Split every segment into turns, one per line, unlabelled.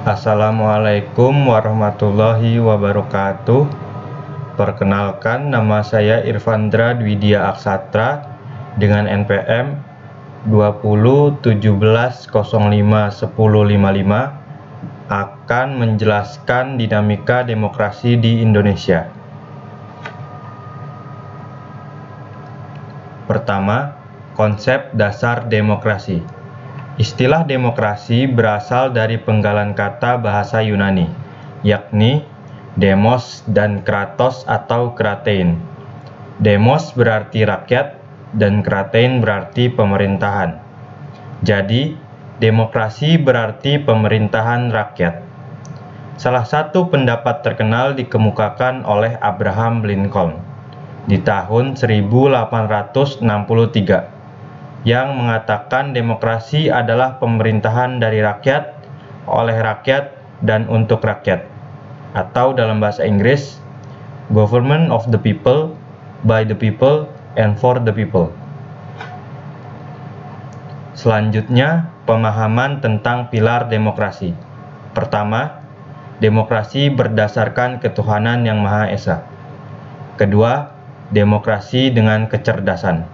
Assalamualaikum warahmatullahi wabarakatuh. Perkenalkan, nama saya Irfandra Dwidia Aksatra dengan NPM 2017051055 akan menjelaskan dinamika demokrasi di Indonesia. Pertama, konsep dasar demokrasi. Istilah demokrasi berasal dari penggalan kata bahasa Yunani, yakni demos dan kratos atau kratein. Demos berarti rakyat dan kratein berarti pemerintahan. Jadi, demokrasi berarti pemerintahan rakyat. Salah satu pendapat terkenal dikemukakan oleh Abraham Lincoln di tahun 1863. Yang mengatakan demokrasi adalah pemerintahan dari rakyat, oleh rakyat, dan untuk rakyat. Atau dalam bahasa Inggris, government of the people, by the people, and for the people. Selanjutnya, pemahaman tentang pilar demokrasi. Pertama, demokrasi berdasarkan ketuhanan yang Maha Esa. Kedua, demokrasi dengan kecerdasan.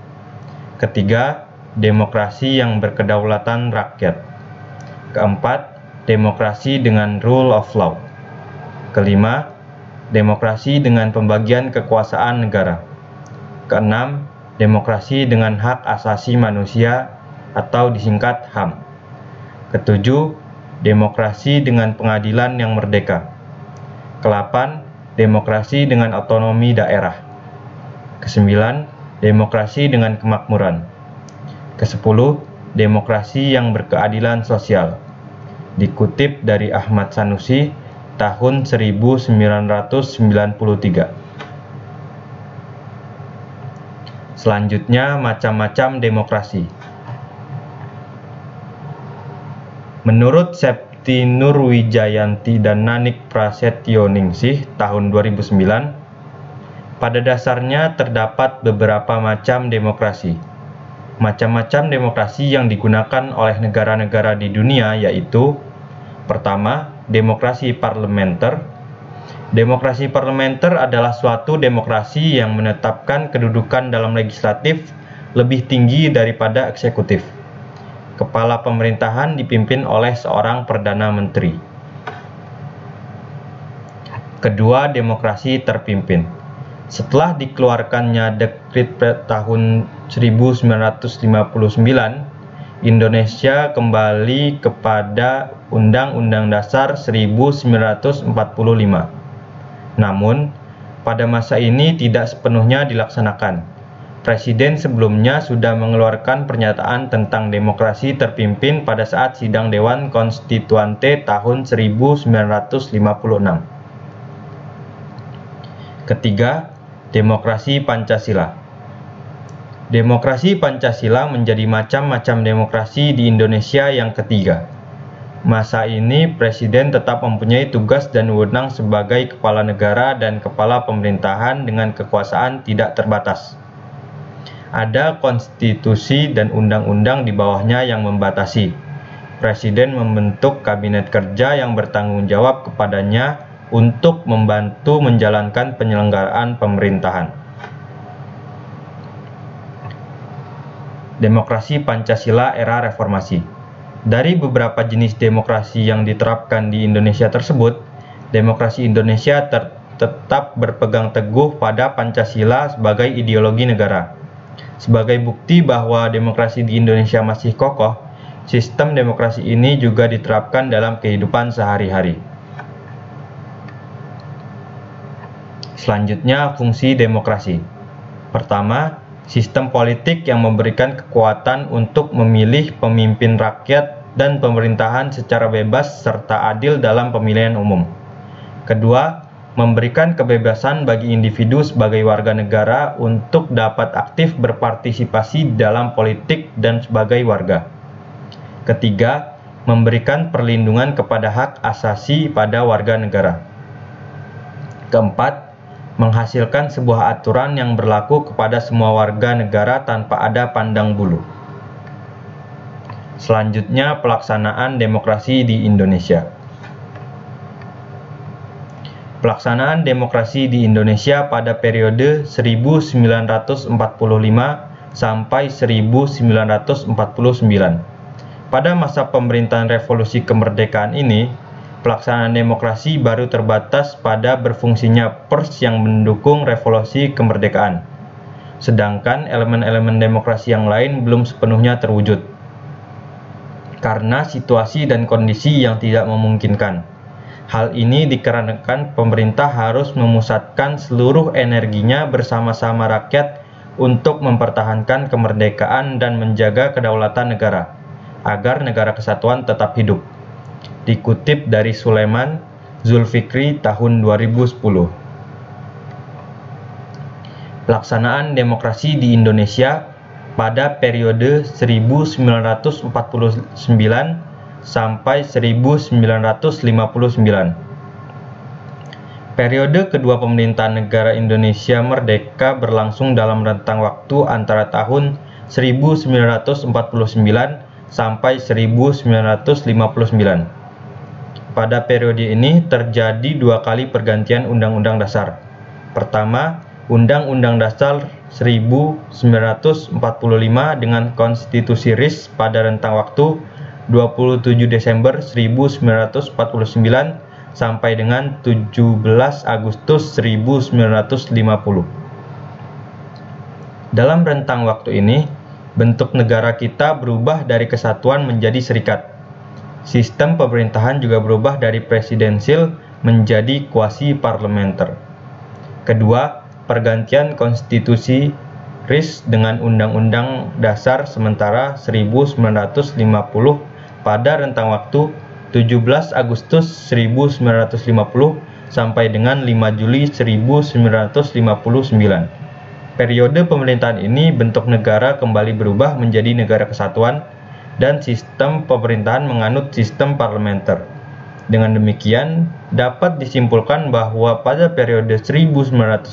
Ketiga, demokrasi yang berkedaulatan rakyat. Keempat, demokrasi dengan rule of law. Kelima, demokrasi dengan pembagian kekuasaan negara. Keenam, demokrasi dengan hak asasi manusia atau disingkat HAM. Ketujuh, demokrasi dengan pengadilan yang merdeka. Kelapan, demokrasi dengan otonomi daerah. Kesembilan, demokrasi dengan kemakmuran. Kesepuluh, demokrasi yang berkeadilan sosial. Dikutip dari Ahmad Sanusi tahun 1993. Selanjutnya, macam-macam demokrasi. Menurut Septi Nurwijayanti dan Nanik Prasetyoningsih tahun 2009, pada dasarnya terdapat beberapa macam demokrasi. Macam-macam demokrasi yang digunakan oleh negara-negara di dunia yaitu: pertama, demokrasi parlementer. Demokrasi parlementer adalah suatu demokrasi yang menetapkan kedudukan dalam legislatif lebih tinggi daripada eksekutif. Kepala pemerintahan dipimpin oleh seorang perdana menteri. Kedua, demokrasi terpimpin. Setelah dikeluarkannya dekret tahun 1959, Indonesia kembali kepada Undang-Undang Dasar 1945. Namun, pada masa ini tidak sepenuhnya dilaksanakan. Presiden sebelumnya sudah mengeluarkan pernyataan tentang demokrasi terpimpin pada saat sidang Dewan Konstituante tahun 1956. Ketiga, demokrasi Pancasila. Demokrasi Pancasila menjadi macam-macam demokrasi di Indonesia yang ketiga. Masa ini, Presiden tetap mempunyai tugas dan wewenang sebagai kepala negara dan kepala pemerintahan dengan kekuasaan tidak terbatas. Ada konstitusi dan undang-undang di bawahnya yang membatasi. Presiden membentuk kabinet kerja yang bertanggung jawab kepadanya untuk membantu menjalankan penyelenggaraan pemerintahan. Demokrasi Pancasila era reformasi. Dari beberapa jenis demokrasi yang diterapkan di Indonesia tersebut, demokrasi Indonesia tetap berpegang teguh pada Pancasila sebagai ideologi negara. Sebagai bukti bahwa demokrasi di Indonesia masih kokoh, sistem demokrasi ini juga diterapkan dalam kehidupan sehari-hari. Selanjutnya, fungsi demokrasi. Pertama, sistem politik yang memberikan kekuatan untuk memilih pemimpin rakyat dan pemerintahan secara bebas serta adil dalam pemilihan umum. Kedua, memberikan kebebasan bagi individu sebagai warga negara untuk dapat aktif berpartisipasi dalam politik dan sebagai warga. Ketiga, memberikan perlindungan kepada hak asasi pada warga negara. Keempat, menghasilkan sebuah aturan yang berlaku kepada semua warga negara tanpa ada pandang bulu. Selanjutnya, pelaksanaan demokrasi di Indonesia. Pelaksanaan demokrasi di Indonesia pada periode 1945 sampai 1949. Pada masa pemerintahan revolusi kemerdekaan ini, pelaksanaan demokrasi baru terbatas pada berfungsinya pers yang mendukung revolusi kemerdekaan. Sedangkan elemen-elemen demokrasi yang lain belum sepenuhnya terwujud. Karena situasi dan kondisi yang tidak memungkinkan. Hal ini dikarenakan pemerintah harus memusatkan seluruh energinya bersama-sama rakyat untuk mempertahankan kemerdekaan dan menjaga kedaulatan negara, agar negara kesatuan tetap hidup. Dikutip dari Sulaiman Zulfikri tahun 2010. Pelaksanaan demokrasi di Indonesia pada periode 1949 sampai 1959. Periode kedua pemerintahan negara Indonesia merdeka berlangsung dalam rentang waktu antara tahun 1949 sampai 1959. Pada periode ini terjadi dua kali pergantian Undang-Undang Dasar. Pertama, Undang-Undang Dasar 1945 dengan Konstitusi RIS pada rentang waktu 27 Desember 1949 sampai dengan 17 Agustus 1950. Dalam rentang waktu ini, bentuk negara kita berubah dari kesatuan menjadi serikat. Sistem pemerintahan juga berubah dari presidensil menjadi kuasi parlementer. Kedua, pergantian konstitusi RIS dengan Undang-Undang Dasar sementara 1950 pada rentang waktu 17 Agustus 1950 sampai dengan 5 Juli 1959. Periode pemerintahan ini bentuk negara kembali berubah menjadi negara kesatuan dan sistem pemerintahan menganut sistem parlementer. Dengan demikian, dapat disimpulkan bahwa pada periode 1949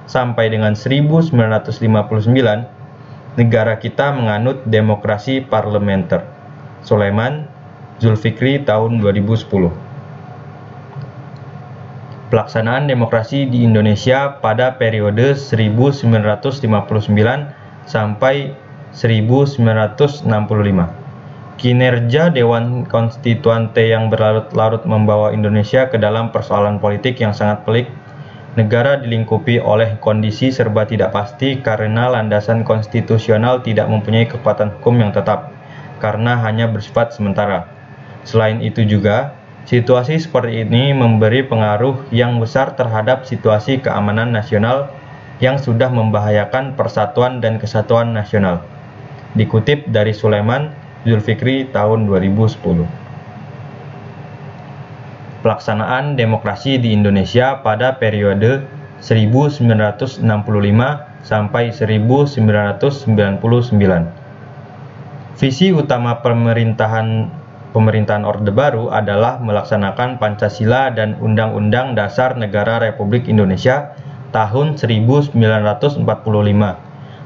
sampai dengan 1959, negara kita menganut demokrasi parlementer. Sulaiman Zulfikri tahun 2010. Pelaksanaan demokrasi di Indonesia pada periode 1959 sampai 1965. Kinerja Dewan Konstituante yang berlarut-larut membawa Indonesia ke dalam persoalan politik yang sangat pelik. Negara dilingkupi oleh kondisi serba tidak pasti karena landasan konstitusional tidak mempunyai kekuatan hukum yang tetap, karena hanya bersifat sementara. Selain itu juga, situasi seperti ini memberi pengaruh yang besar terhadap situasi keamanan nasional yang sudah membahayakan persatuan dan kesatuan nasional. Dikutip dari Sulaiman Zulfikri tahun 2010. Pelaksanaan demokrasi di Indonesia pada periode 1965 sampai 1999. Visi utama pemerintahan Orde Baru adalah melaksanakan Pancasila dan Undang-Undang Dasar Negara Republik Indonesia tahun 1945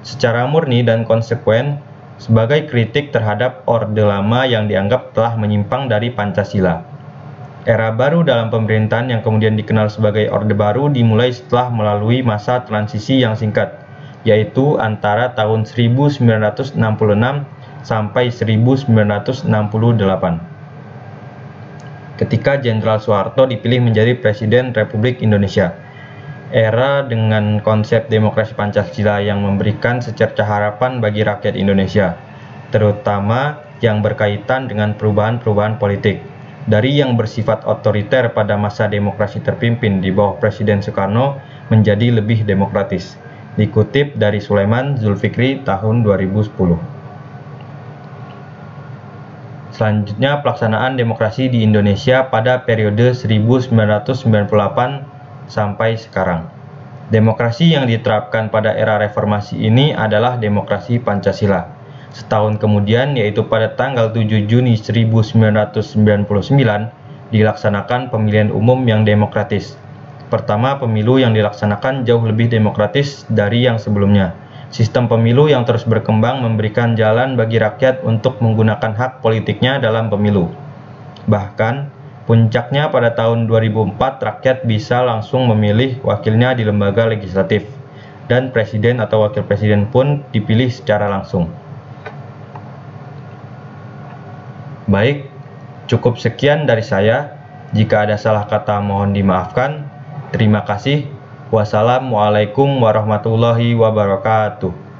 secara murni dan konsekuen sebagai kritik terhadap Orde Lama yang dianggap telah menyimpang dari Pancasila. Era baru dalam pemerintahan yang kemudian dikenal sebagai Orde Baru dimulai setelah melalui masa transisi yang singkat, yaitu antara tahun 1966 sampai 1968. Ketika Jenderal Soeharto dipilih menjadi Presiden Republik Indonesia. Era dengan konsep demokrasi Pancasila yang memberikan secercah harapan bagi rakyat Indonesia, terutama yang berkaitan dengan perubahan-perubahan politik. Dari yang bersifat otoriter pada masa demokrasi terpimpin di bawah Presiden Soekarno menjadi lebih demokratis. Dikutip dari Sulaiman Zulfikri tahun 2010. Selanjutnya, pelaksanaan demokrasi di Indonesia pada periode 1998 sampai sekarang. Demokrasi yang diterapkan pada era reformasi ini adalah demokrasi Pancasila. Setahun kemudian, yaitu pada tanggal 7 Juni 1999, dilaksanakan pemilihan umum yang demokratis. Pertama, pemilu yang dilaksanakan jauh lebih demokratis dari yang sebelumnya. Sistem pemilu yang terus berkembang memberikan jalan bagi rakyat untuk menggunakan hak politiknya dalam pemilu. Bahkan, Puncaknya pada tahun 2004 rakyat bisa langsung memilih wakilnya di lembaga legislatif, dan presiden atau wakil presiden pun dipilih secara langsung. Baik, cukup sekian dari saya. Jika ada salah kata mohon dimaafkan. Terima kasih. Wassalamualaikum warahmatullahi wabarakatuh.